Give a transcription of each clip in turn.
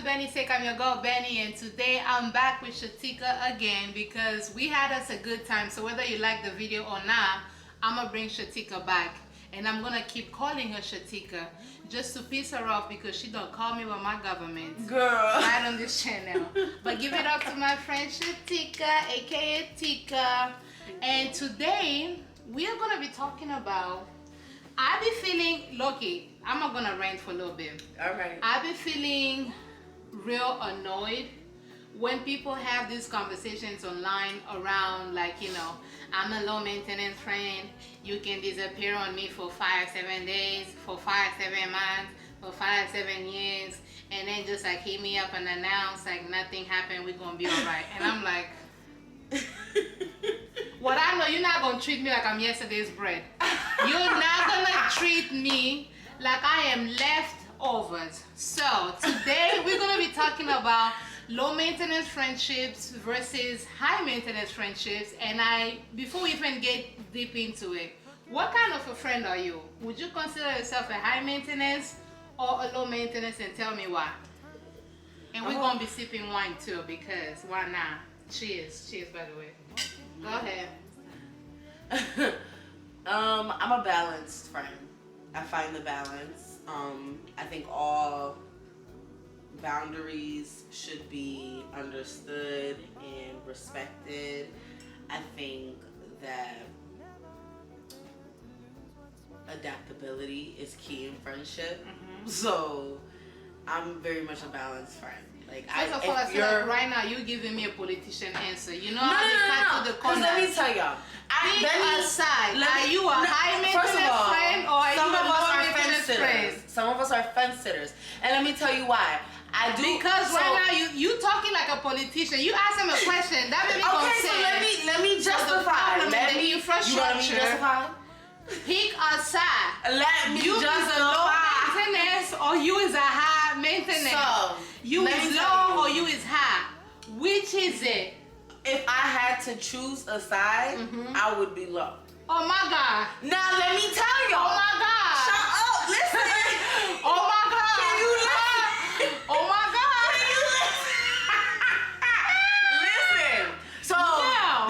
to Benny's Take. I'm your girl Benny, and today I'm back with Shetekkaa again because we had us a good time. So whether you like the video or not, I'm gonna bring Shetekkaa back, and I'm gonna keep calling her Shetekkaa just to piss her off because she don't call me by my government. Girl. Right on this channel. But give it up to my friend Shetekkaa, aka Tekkaa. And today we are gonna be talking about. I be feeling lucky. I'm not gonna rant for a little bit. Alright. I be feeling real annoyed when people have these conversations online around, like, you know, I'm a low maintenance friend. You can disappear on me for 5-7 days, for 5-7 months, for 5-7 years, and then just like hit me up and announce like nothing happened, we're gonna be alright. And I'm like, what I know, you're not gonna treat me like I'm yesterday's bread. You're not gonna treat me like I am leftovers. So today we're gonna be talking about low maintenance friendships versus high maintenance friendships. And before we even get deep into it, what kind of a friend are you? Would you consider yourself a high maintenance or a low maintenance, and tell me why? And we're gonna be sipping wine too, because why not? Cheers. Cheers, by the way. Go ahead. I'm a balanced friend. I find the balance. I think all boundaries should be understood and respected. I think that adaptability is key in friendship. So I'm very much a balanced friend. Like, first of all, I feel like right now you're giving me a politician answer. You know how they cut to the corner. Let me tell y'all. Pick a side. Are you a high maintenance friend or are you a low maintenance friend? Some of us are fence sitters, and let me tell you why. I do, because right now you talking like a politician. You ask him a question, that baby gonna say. Okay, so let me justify. You want me to justify? Pick a side. Let me you justify. You is a low maintenance or you is a high maintenance. So you is low or you is high. Which is it? If I had to choose a side, I would be low. Oh my God. Now let me tell you. Oh my God. Shut up. Listen. Oh my God. Can you listen? Oh my God. Can you listen? So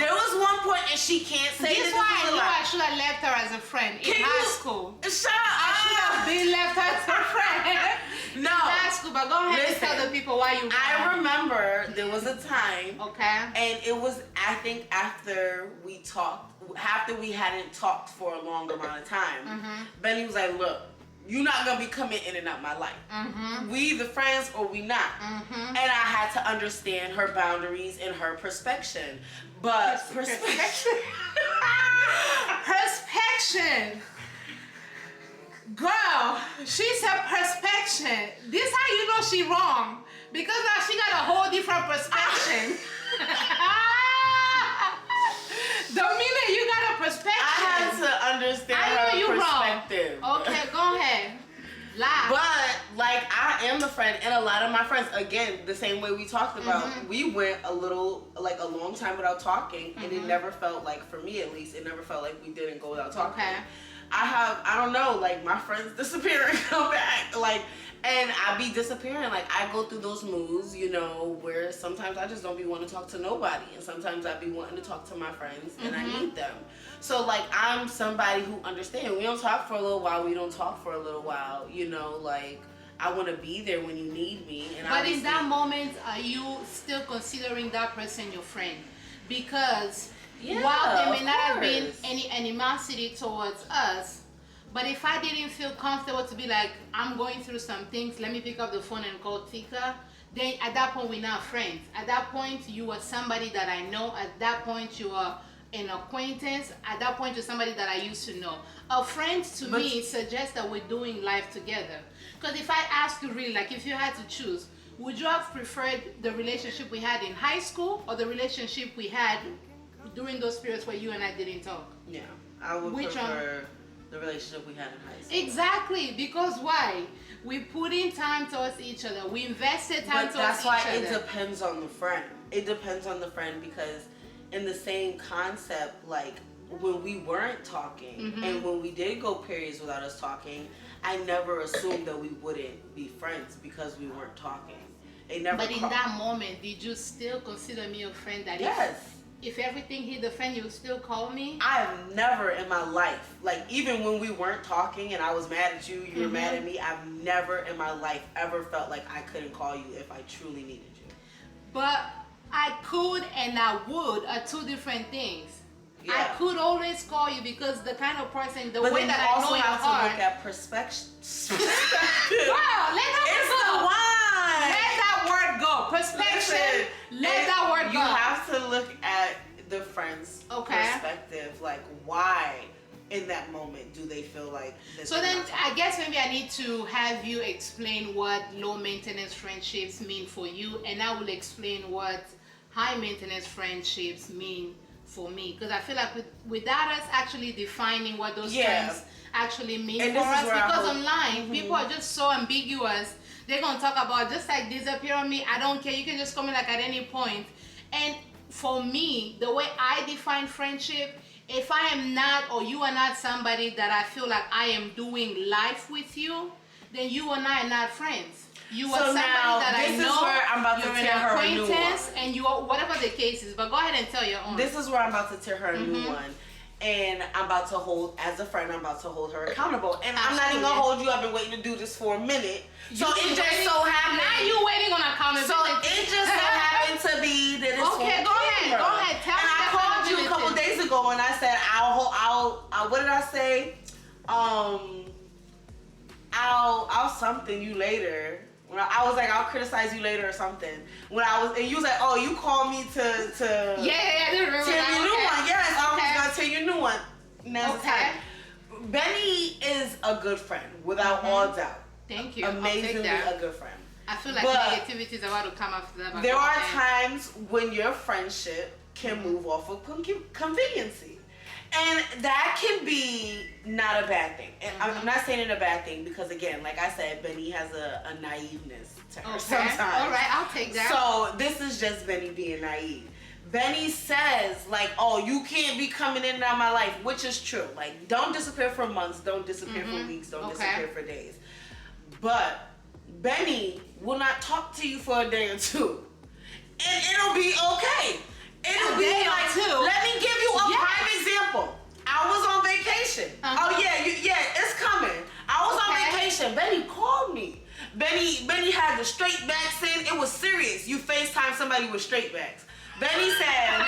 there was one point, and she can't say this. This why I knew I should have left her as a friend in high school. Shut up. I should have been left as a friend. No. High school, but go ahead and tell the people why you. I remember there was a time. Okay. And it was, I think, after we hadn't talked for a long amount of time. Benny was like, "Look, you're not gonna be coming in and out my life. We either friends or we not." And I had to understand her boundaries and her perspection. But perspection. Girl, she said perspection. This how you know she wrong, because now she got a whole different perspection. The minute you got a perspection, I had to understand her perspective. Wrong. Okay, go ahead. Lie. But like, I am the friend, and a lot of my friends, again, the same way we talked about, we went a long time without talking, and it never felt like, for me at least, it never felt like we didn't go without talking. Okay. I don't know, like, my friends disappear and come back, like, and I be disappearing. Like, I go through those moods, you know, where sometimes I just don't be wanting to talk to nobody, and sometimes I be wanting to talk to my friends, and I need them. So, like, I'm somebody who understands. We don't talk for a little while, we don't talk for a little while, you know, like, I want to be there when you need me. And but in that moment, are you still considering that person your friend? Because while there may not have been any animosity towards us, but if I didn't feel comfortable to be like, I'm going through some things, let me pick up the phone and call Tekkaa, then at that point we're not friends. At that point you are somebody that I know. At that point you are an acquaintance. At that point you're somebody that I used to know. A friend to me suggests that we're doing life together. Because if I ask you really, like, if you had to choose, would you have preferred the relationship we had in high school or the relationship we had during those periods where you and I didn't talk? Yeah, I would prefer the relationship we had in high school. Exactly, because why? We put in time towards each other. We invested time towards each other. That's why it depends on the friend. It depends on the friend, because in the same concept, like, when we weren't talking and when we did go periods without us talking, I never assumed that we wouldn't be friends because we weren't talking. It never. But in that moment, did you still consider me a friend? That yes. If everything hit the fan, you would still call me? I've never in my life, like even when we weren't talking and I was mad at you, you were mad at me, I've never in my life ever felt like I couldn't call you if I truly needed you. But I could and I would are two different things. Yeah. I could always call you because the kind of person, the but way that I know your heart. But you also have to look at perspective. Wow, let that It's word the go. why. Let that word go. Perspective. Let that word go. You have to look at the friend's perspective. Like, why in that moment do they feel like this? So then I guess maybe I need to have you explain what low maintenance friendships mean for you, and I will explain what high maintenance friendships mean for me, because I feel like without us actually defining what those friends actually mean for us, because online people are just so ambiguous. They're gonna talk about just like disappear on me, I don't care, you can just come in like at any point. And for me, the way I define friendship, if I am not, or you are not somebody that I feel like I am doing life with you, then you and I are not friends. You are somebody that I know. This is where I'm about to tear her a new one. And you are, whatever the case is, but go ahead and tell your own. This is where I'm about to tear her a new one. And I'm about to hold, as a friend, I'm about to hold her accountable. And I'm not even gonna hold you. I've been waiting to do this for a minute. So it just so happened. Now you waiting on accountability. So it just so happened to be that it's okay. Go ahead. Go ahead. Tell me. And I called you a couple days ago, and I said I'll what did I say? I'll something you later. When I was like, I'll criticize you later or something. When I was, and you was like, oh, you called me to I didn't remember tell you a new one. Yes, I was gonna tell you a new one. Now's the time. Benny is a good friend, without all doubt. Thank you. Amazingly a good friend. I feel like negativity is about to come after that. There are times when your friendship can move off of conveniency. And that can be not a bad thing. And I'm not saying it a bad thing because, again, like I said, Benny has a naiveness to her sometimes. All right, I'll take that. So this is just Benny being naive. Benny says, like, oh, you can't be coming in and out of my life, which is true. Like, don't disappear for months, don't disappear for weeks, don't disappear for days. But Benny will not talk to you for a day or two. And it'll be okay. It'll be like, let me give you a prime example. I was on vacation. Oh yeah, it's coming. I was on vacation. Benny called me. Benny had the straight backs in. It was serious. You FaceTime somebody with straight backs. Benny said,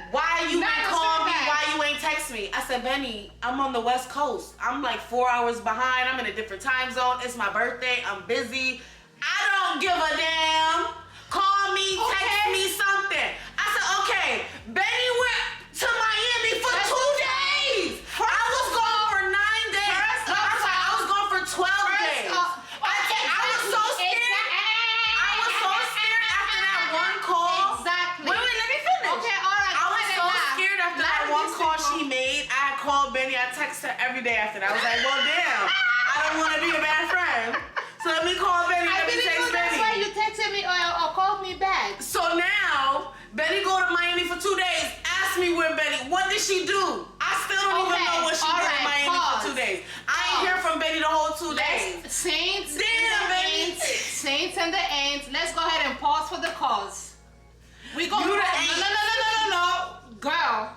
why you ain't call me? Why you ain't text me? I said, Benny, I'm on the West Coast. I'm like 4 hours behind. I'm in a different time zone. It's my birthday. I'm busy. I don't give a damn. Call me, text me something. I said, okay. Benny went to Miami for 2 days. I was gone for 9 days. I was gone for 12 days. I was so scared. I was so scared after that one call. Exactly. Wait, let me finish. Okay, all right. I was so scared after that one call she made. I called Benny. I texted her every day after that. I was like, well, damn. I don't want to be a bad friend. So let me call Benny. Let me text Benny. That's why you texted me or called me back. So now, Benny go to Miami for 2 days. Ask me where Benny, what did she do? I still don't even know what she did in Miami for 2 days. I ain't hear from Benny the whole 2 days. Saints Damn, and the Aints. Let's go ahead and pause for the cause. We go. No. Girl,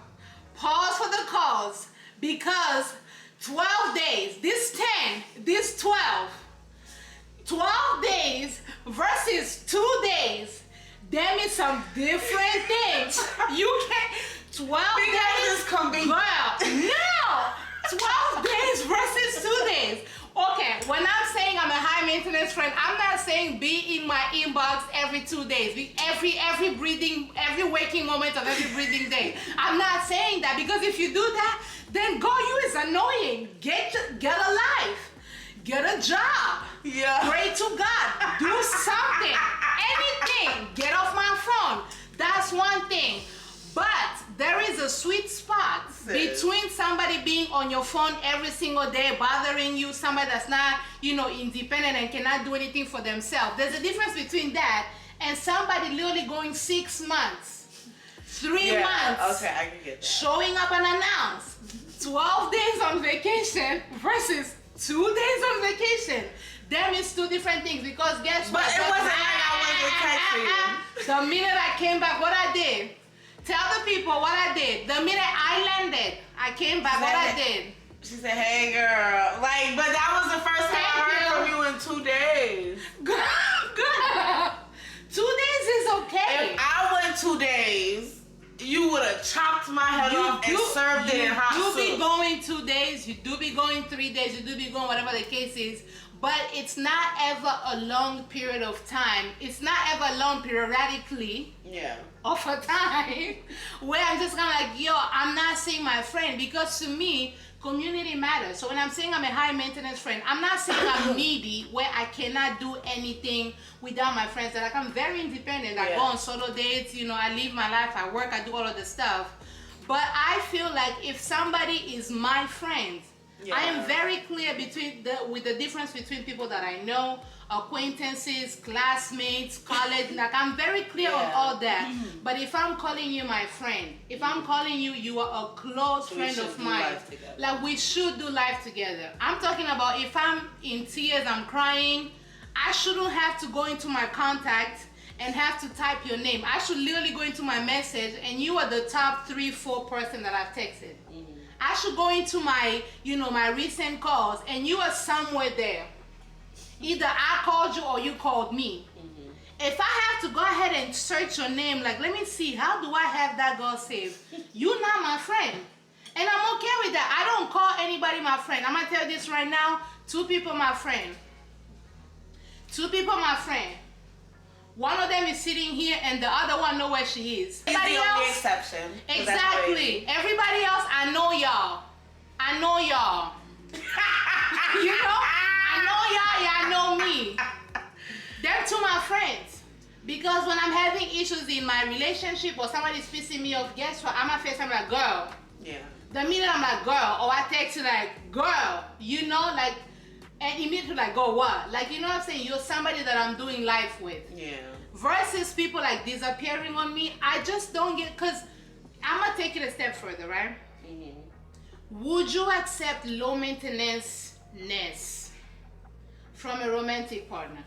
pause for the cause. Because 12 days, this 10, this 12. 12 days versus 2 days, them is some different things. You can't, 12 days, girl, no, 12 days versus 2 days. Okay, when I'm saying I'm a high maintenance friend, I'm not saying be in my inbox every 2 days, every breathing, every waking moment of every breathing day. I'm not saying that, because if you do that, then girl, you is annoying. Get a life. Get a job. Yeah. Pray to God. Do something. Anything. Get off my phone. That's one thing. But there is a sweet spot between somebody being on your phone every single day, bothering you, somebody that's not, independent and cannot do anything for themselves. There's a difference between that and somebody literally going 6 months, 3 months. Okay, I can get that. Showing up unannounced. 12 days on vacation versus 2 days on vacation. Them is two different things because guess what? But it wasn't like I wasn't texting you. The minute I came back, what I did? Tell the people what I did. The minute I landed, I came back. What I did? She said, "Hey, girl." Like, but that was the first time I heard from you in 2 days. Girl, 2 days is okay. If I went 2 days, you would have chopped my head off and served it in hot soup. You do be going 2 days. You do be going 3 days. You do be going whatever the case is. But it's not ever a long period of time. It's not ever long periodically. Yeah. Of a time where I'm just kind of like, yo, I'm not seeing my friend, because to me, community matters. So when I'm saying I'm a high maintenance friend, I'm not saying I'm needy where I cannot do anything without my friends. Like, I'm very independent. I go on solo dates, you know, I live my life, I work, I do all of the stuff. But I feel like if somebody is my friend, I am very clear with the difference between people that I know, acquaintances, classmates, college. Like, I'm very clear on all that. But if I'm calling you my friend, if I'm calling you, you are a close friend of mine. Like, we should do life together. I'm talking about if I'm in tears, I'm crying, I shouldn't have to go into my contact and have to type your name. I should literally go into my message and you are the top 3-4 person that I've texted. I should go into my, you know, my recent calls and you are somewhere there. Either I called you or you called me. If I have to go ahead and search your name, like, let me see, how do I have that girl saved? You're not my friend. And I'm okay with that. I don't call anybody my friend. I'm going to tell you this right now. 2 people my friend. 2 people my friend. One of them is sitting here and the other one know where she is. Everybody else, the only exception. Exactly. Everybody else, I know y'all. I know y'all. You know? I know y'all, y'all know me. They're 2 my friends. Because when I'm having issues in my relationship or somebody's pissing me off, guess what? I'm at face, I'm like, girl. Yeah. The minute I'm like, girl, or I text you like, girl, you know, like, and immediately like, go what? Like, you know what I'm saying? You're somebody that I'm doing life with. Yeah. Versus people like disappearing on me, I just don't get, because I'm going to take it a step further, right? Would you accept low maintenance-ness from a romantic partner?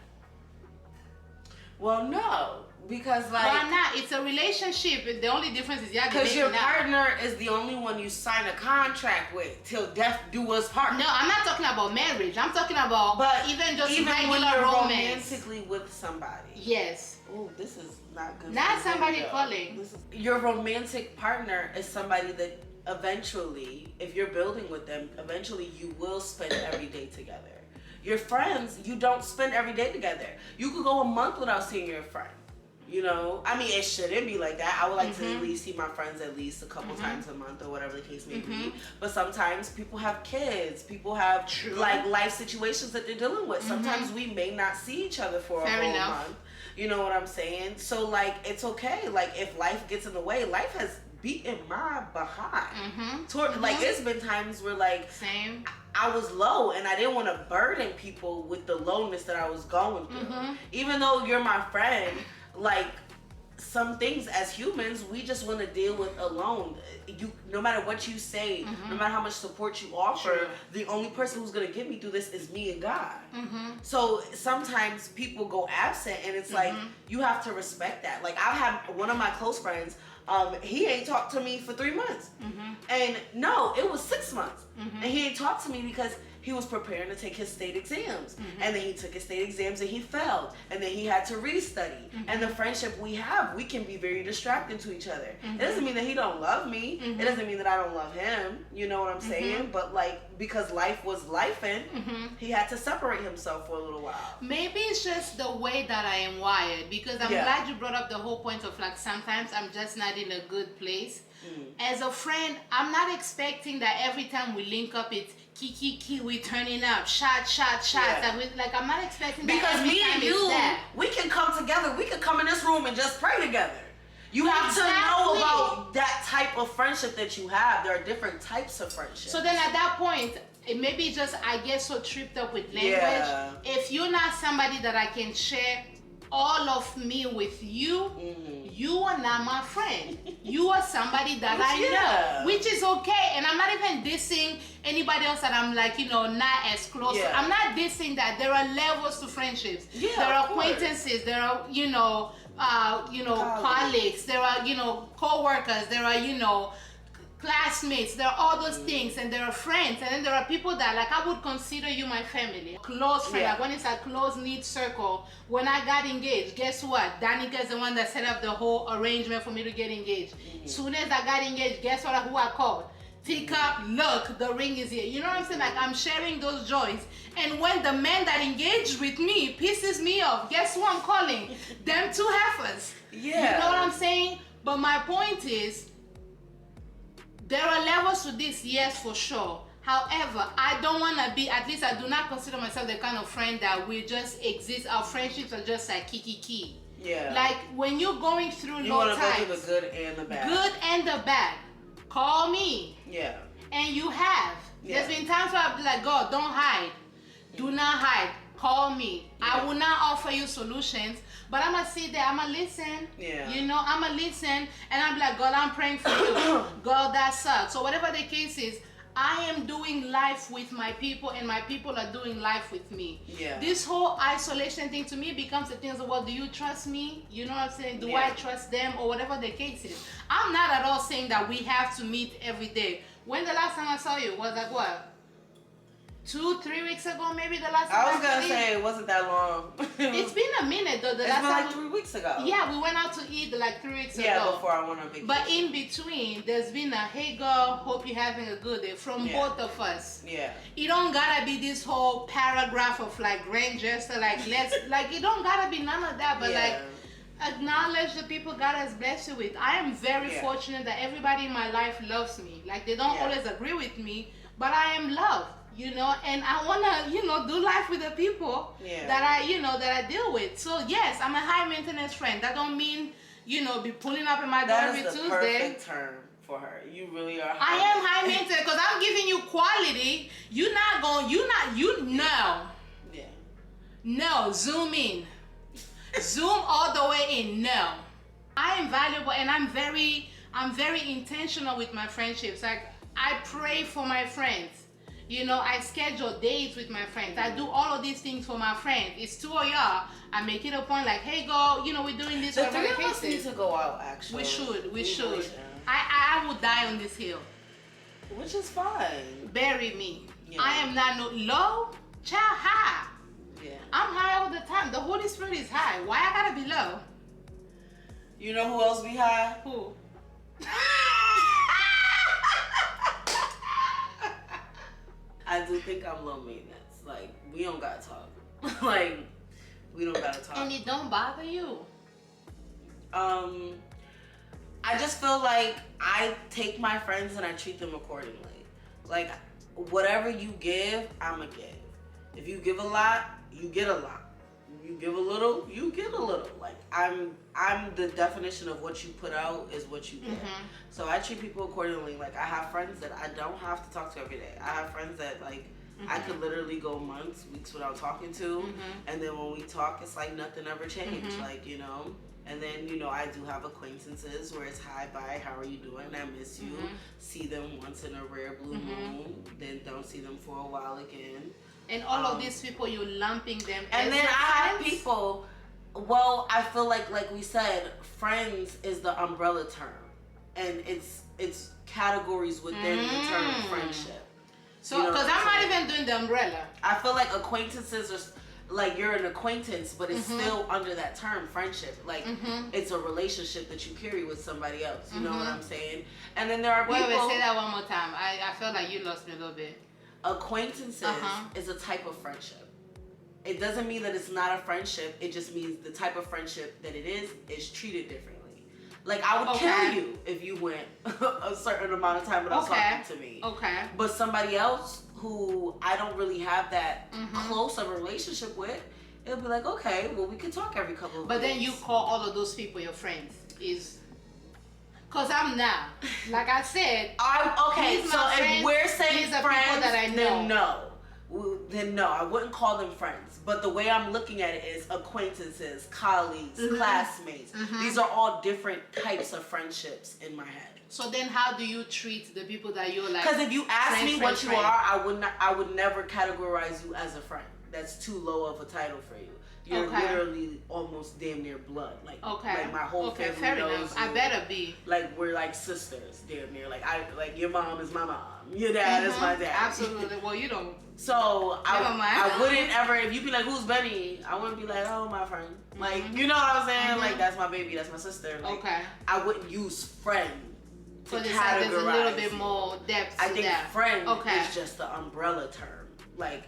Well, no. Because, like... Why not? It's a relationship. The only difference is because your partner is the only one you sign a contract with till death do us part. No, I'm not talking about marriage. I'm talking about even regular when you're romance. romantically with somebody. Yes. Oh, this is not good. Not somebody calling. Your romantic partner is somebody that eventually, if you're building with them, eventually you will spend every day together. Your friends, you don't spend every day together. You could go a month without seeing your friend. You know, I mean, it shouldn't be like that. I would like to at least see my friends at least a couple times a month or whatever the case may be. But sometimes people have kids. People have like life situations that they're dealing with. Sometimes we may not see each other for a whole month. You know what I'm saying? So, like, it's okay. Like, if life gets in the way, life has beaten my behind. Like, it's been times where, like, I was low and I didn't want to burden people with the lowness that I was going through. Even though you're my friend, like, some things as humans we just want to deal with alone. You, no matter what you say, no matter how much support you offer, the only person who's gonna get me through this is me and God. So sometimes people go absent, and it's like you have to respect that. Like, I've had one of my close friends. He ain't talked to me for 3 months, and no, it was 6 months, and he ain't talked to me because he was preparing to take his state exams, and then he took his state exams and he failed, and then he had to restudy. And the friendship we have, we can be very distracting to each other. It doesn't mean that he don't love me. It doesn't mean that I don't love him. You know what I'm saying? But, like, because life was lifing, he had to separate himself for a little while. Maybe it's just the way that I am wired, because I'm glad you brought up the whole point of, like, sometimes I'm just not in a good place. As a friend, I'm not expecting that every time we link up it's kiki, we turning up, shot. Like, I'm not expecting that because every me time and you, we can come together. We can come in this room and just pray together. You have to know about that type of friendship that you have. There are different types of friendships. So then at that point, it maybe just I get so tripped up with language. If you're not somebody that I can share all of me with you, you are not my friend. You are somebody that I know, which is okay. And I'm not even dissing anybody else that I'm like, not as close. I'm not dissing that. There are levels to friendships. There are acquaintances. There are, colleagues. There are, co-workers. There are, classmates. There are all those things, and there are friends, and then there are people that like I would consider you my family, close friend. Like when it's a close knit circle. When I got engaged, guess what? Danica is the one that set up the whole arrangement for me to get engaged. Soon as I got engaged, guess what? Who I called? Teacup, look, the ring is here. You know what I'm saying? Like I'm sharing those joys. And when the man that engaged with me pisses me off, guess who I'm calling? Them two heifers. You know what I'm saying? But my point is, there are levels to this, yes, for sure. However, I don't want to be, at least I do not consider myself the kind of friend that we just exist. Our friendships are just like kiki. Yeah. Like when you're going through low times. You want to go through the good and the bad. Good and the bad. Call me. Yeah. And you have. There's been times where I've been like, God, don't hide. Do not hide. Call me. I will not offer you solutions, but I'm going to sit there. I'm going to listen. I'm going to listen. And I'm like, God, I'm praying for you. God, that sucks. So whatever the case is, I am doing life with my people, and my people are doing life with me. This whole isolation thing to me becomes a thing of, well, do you trust me? You know what I'm saying? Do I trust them? Or whatever the case is. I'm not at all saying that we have to meet every day. When the last time I saw you was like what? 2-3 weeks ago, maybe the last time. I was gonna say it wasn't that long. It's been a minute though. It's been like 3 weeks ago. Yeah, we went out to eat like 3 weeks ago. Yeah, before I went on vacation. But in between, there's been a hey girl, hope you're having a good day from both of us. Yeah. It don't gotta be this whole paragraph of like grand gesture, like let's like it don't gotta be none of that, but like acknowledge the people God has blessed you with. I am very fortunate that everybody in my life loves me. Like they don't always agree with me, but I am loved. And I want to, do life with the people that I deal with. So yes, I'm a high maintenance friend. That don't mean, be pulling up in my door every Tuesday. That is the perfect term for her. You really are I am high maintenance because I'm giving you quality. No, zoom in. Zoom all the way in. No. I am valuable, and I'm very intentional with my friendships. Like I pray for my friends. I schedule dates with my friends. I do all of these things for my friends. It's 2 of y'all. I make it a point like, hey, go, we're doing this. The 3 of us need to go out, actually. We should. I will die on this hill. Which is fine. Bury me. I am not low, child high. Yeah. I'm high all the time. The Holy Spirit is high. Why I gotta be low? You know who else be high? Who? I do think I'm low maintenance. Like, we don't gotta talk. Like, we don't gotta talk. And it don't bother you? I just feel like I take my friends and I treat them accordingly. Like, whatever you give, I'ma give. If you give a lot, you get a lot. You give a little, you get a little. Like, I'm the definition of what you put out is what you get. So I treat people accordingly. Like, I have friends that I don't have to talk to every day. I have friends that, like, I could literally go months, weeks without talking to. And then when we talk, it's like nothing ever changed. Like, And then, I do have acquaintances where it's hi, bye, how are you doing? I miss you. See them once in a rare blue moon. Then don't see them for a while again. And all of these people, you're lumping them. And then I have people, well, I feel like we said, friends is the umbrella term. And it's categories within the term friendship. So, because I'm not even doing the umbrella. I feel like acquaintances are, like, you're an acquaintance, but it's still under that term, friendship. Like, it's a relationship that you carry with somebody else. You know what I'm saying? And then there are people... Wait, say that one more time. I feel like you lost me a little bit. Acquaintances is a type of friendship. It doesn't mean that it's not a friendship. It just means the type of friendship that it is treated differently. Like, I would kill you if you went a certain amount of time without talking to me. But somebody else who I don't really have that close of a relationship with, it'll be like, okay, well, we can talk every couple of But days. then you call all of those people your friends. Because I'm not. Like I said, okay, so if we're saying friends, that I know. then no. then no, I wouldn't call them friends. But the way I'm looking at it is acquaintances, colleagues, classmates. These are all different types of friendships in my head. So then how do you treat the people that you're like? Because if you ask me what you are, I would never categorize you as a friend. That's too low of a title for you. You're literally almost damn near blood. Like my whole family fair knows enough. you. I better be. Like we're like sisters, damn near. Like your mom is my mom. Your dad is my dad. Absolutely. Well, you don't. So I wouldn't ever, if you be like, who's Benny? I wouldn't be like, oh, my friend. Like, you know what I'm saying? Like, that's my baby, that's my sister. Like, I wouldn't use friend to categorize. There's a little bit more depth to I think that. friend is just the umbrella term. Like,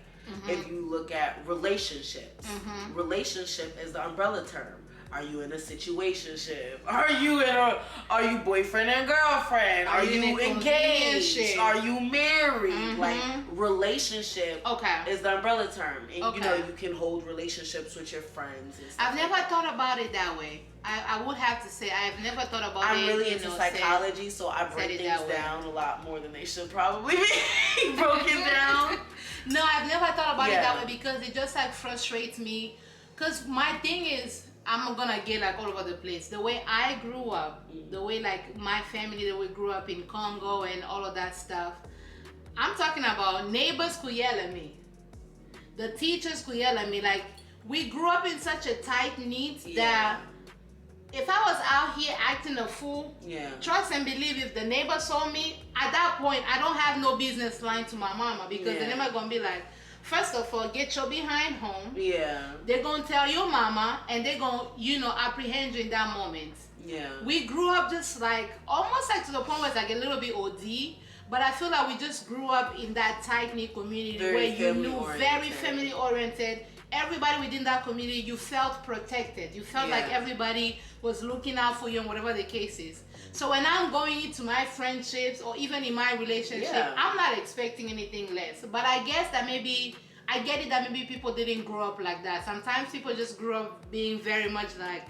if you look at relationships, relationship is the umbrella term. Are you in a situationship? Are you boyfriend and girlfriend? Are you engaged? Are you married? Like relationship is the umbrella term. And you know, you can hold relationships with your friends and stuff. I've never thought about it that way. I would have to say I've never thought about it. I'm really into psychology, so I break things down a lot more than they should probably be broken down. No, I've never thought about it that way because it just like frustrates me. Cause my thing is, I'm gonna get like all over the place. The way I grew up, the way like my family, the way we grew up in Congo and all of that stuff. I'm talking about neighbors could yell at me. The teachers could yell at me. Like we grew up in such a tight knit that if I was out here acting a fool, trust and believe if the neighbor saw me, at that point I don't have no business lying to my mama because the neighbor gonna be like, first of all, get your behind home. They're gonna tell your mama and they're gonna, you know, apprehend you in that moment. We grew up just like, almost like to the point where it's like a little bit OD, but I feel like we just grew up in that tight-knit community where you knew, very family oriented. Everybody within that community, you felt protected. You felt like everybody was looking out for you and whatever the case is. So when I'm going into my friendships or even in my relationship, I'm not expecting anything less. But I guess that maybe, I get it that maybe people didn't grow up like that. Sometimes people just grew up being very much like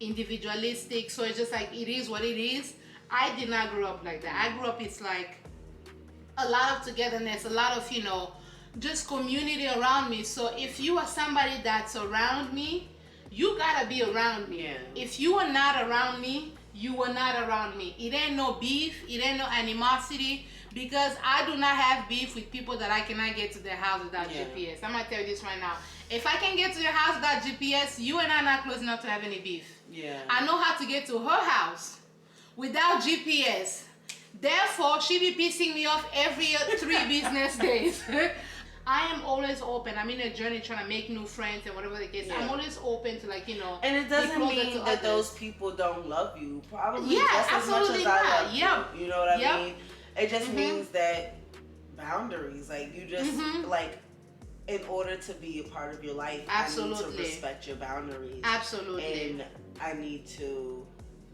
individualistic. So it's just like, it is what it is. I did not grow up like that. I grew up, it's like a lot of togetherness, a lot of, you know, just community around me. So if you are somebody that's around me, you gotta be around me. If you are not around me, you are not around me. It ain't no beef, it ain't no animosity, because I do not have beef with people that I cannot get to their house without GPS. I'm gonna tell you this right now. If I can get to your house without GPS, you and I are not close enough to have any beef. I know how to get to her house without GPS. Therefore, she be pissing me off every 3 business days. I am always open. I'm in a journey trying to make new friends and whatever the case. I'm always open to, like, you know. And it doesn't mean that those people don't love you. Probably just as much as I love you. You know what I mean? It just means that boundaries, like you just like, in order to be a part of your life, I need to respect your boundaries. And I need to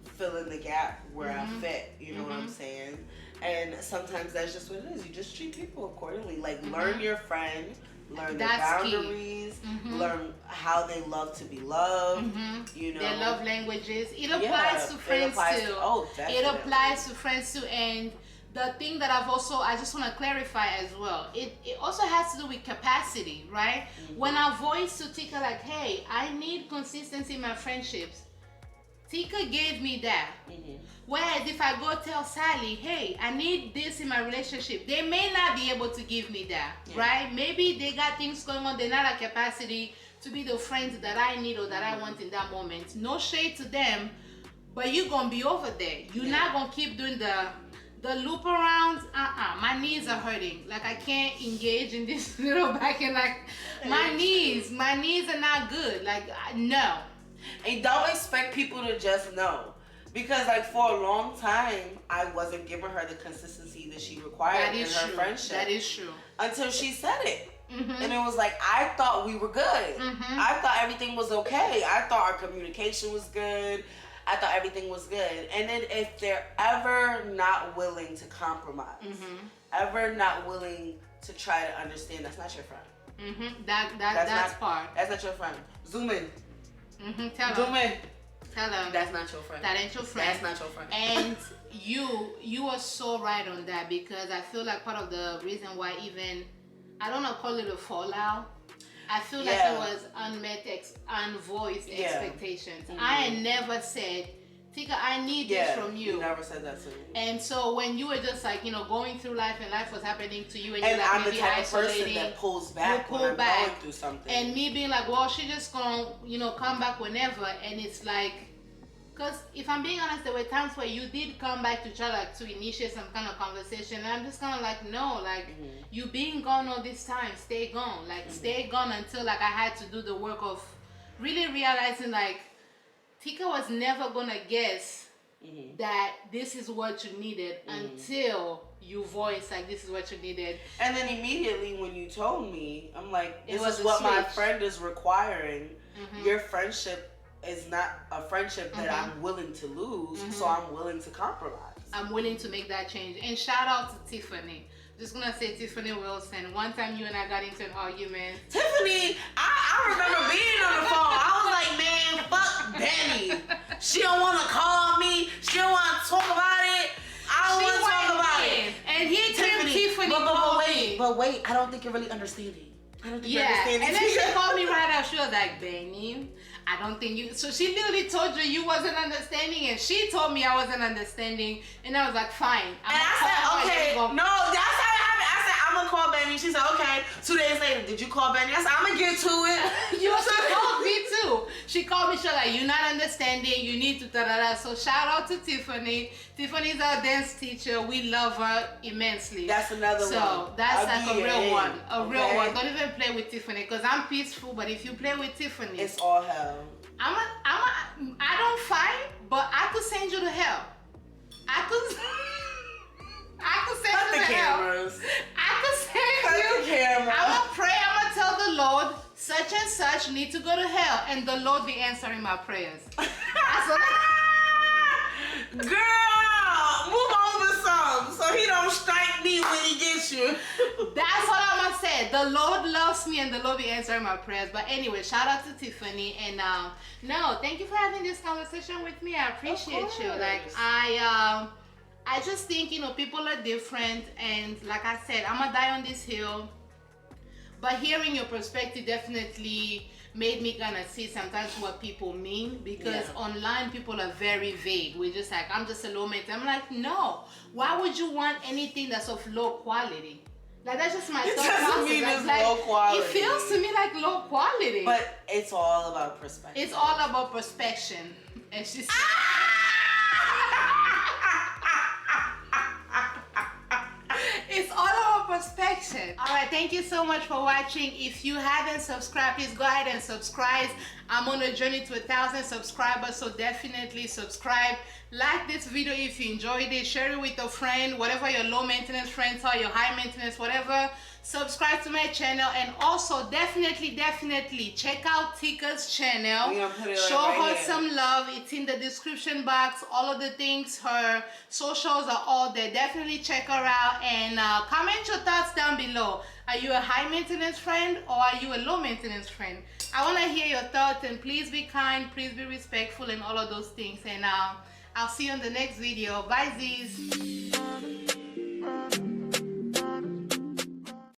fill in the gap where I fit. You know what I'm saying? And sometimes that's just what it is. You just treat people accordingly. Like, learn your friend, learn their boundaries, learn how they love to be loved. You know, their love languages. It applies to friends too. It applies to friends too. And the thing that I just want to clarify as well, it also has to do with capacity, right? When I voice to Tika like, hey, I need consistency in my friendships, Tika gave me that. Whereas if I go tell Sally, hey, I need this in my relationship, they may not be able to give me that, right? Maybe they got things going on, they're not at capacity to be the friends that I need or that I want in that moment. No shade to them, but you're gonna be over there. You're not gonna keep doing the loop around. My knees are hurting. Like, I can't engage in this little back and like, my knees are not good. Like, no. And don't expect people to just know. Because, like, for a long time, I wasn't giving her the consistency that she required in her friendship. That is true. Until she said it. And it was like, I thought we were good. I thought everything was okay. I thought our communication was good. I thought everything was good. And then if they're ever not willing to compromise, ever not willing to try to understand, that's not your friend. That's part. That's not your friend. Zoom in. Tell Zoom in. Tell them. That's not your friend. That ain't your friend. That's not your friend. And you are so right on that, because I feel like part of the reason why even I don't know, call it a fallout. I feel like it was unvoiced expectations. I had never said, Tika, I need this from you. You never said that to me. And so when you were just like, you know, going through life and life was happening to you, and you're like, I'm maybe the type of person that pulls back when I'm going through something. And me being like, well, she just gonna, you know, come back whenever. And it's like, because if I'm being honest, there were times where you did come back to try like to initiate some kind of conversation, and I'm just kind of like, no, like you being gone all this time, stay gone, like stay gone until like I had to do the work of really realizing like Tika was never gonna guess that this is what you needed until you voiced like this is what you needed. And then immediately when you told me, I'm like, this is what my friend is requiring. Your friendship is not a friendship that I'm willing to lose, so I'm willing to compromise. I'm willing to make that change. And shout out to Tiffany. Just gonna say Tiffany Wilson. One time you and I got into an argument. Tiffany, I remember being on the phone. I was like, man, fuck Benny. She don't want to call me. She don't want to talk about it. I don't want to talk about it. And he Tiffany but wait, I don't think you're really understanding. I don't think you're understanding. And then she called me right out. She was like, Benny, I don't think you. So she literally told you wasn't understanding, and she told me I wasn't understanding, and I was like, fine. And I said, okay, no, that's how it happened. I said, I'm gonna call Benny. She said, okay. 2 days later, did you call Benny? I said, I'm gonna get to it. She called me too. She called me. She was like, you're not understanding. You need to da da da. So shout out to Tiffany. Tiffany's our dance teacher. We love her immensely. That's another one. So that's like a real one. A real one. Don't even play with Tiffany, because I'm peaceful, but if you play with Tiffany, it's all hell. I don't fight, but I could send you to hell. I could send you to hell. I could send you. I'm gonna pray. I'm gonna tell the Lord such and such need to go to hell, and the Lord be answering my prayers. Girl, move over some so he don't strike me when he gets you. That's what I'm gonna say. The Lord loves me, and the Lord be answering my prayers. But anyway, shout out to Tiffany, and no, thank you for having this conversation with me. I appreciate you. Like I just think, you know, people are different, and like I said, I'm gonna die on this hill. But hearing your perspective definitely made me kind of see sometimes what people mean, because online people are very vague. We're just like, I'm just a low maintenance. I'm like, no. Why would you want anything that's of low quality? Like, that's just my thought process. It doesn't mean it's low quality. It feels to me like low quality. But it's all about perspective. It's all about perspection. And she's it's all about perspection. All right, thank you so much for watching. If you haven't subscribed, please go ahead and subscribe. I'm on a journey to 1,000 subscribers, so definitely subscribe. Like this video if you enjoyed it. Share it with a friend, whatever your low maintenance friends are, your high maintenance, whatever. Subscribe to my channel, and also definitely check out Tika's channel. Show her some love. It's in the description box. All of the things, her socials are all there. Definitely check her out, and comment your thoughts down below. Are you a high maintenance friend, or are you a low maintenance friend? I want to hear your thoughts, and please be kind, please be respectful, and all of those things. And I'll see you in the next video. Bye, Z's.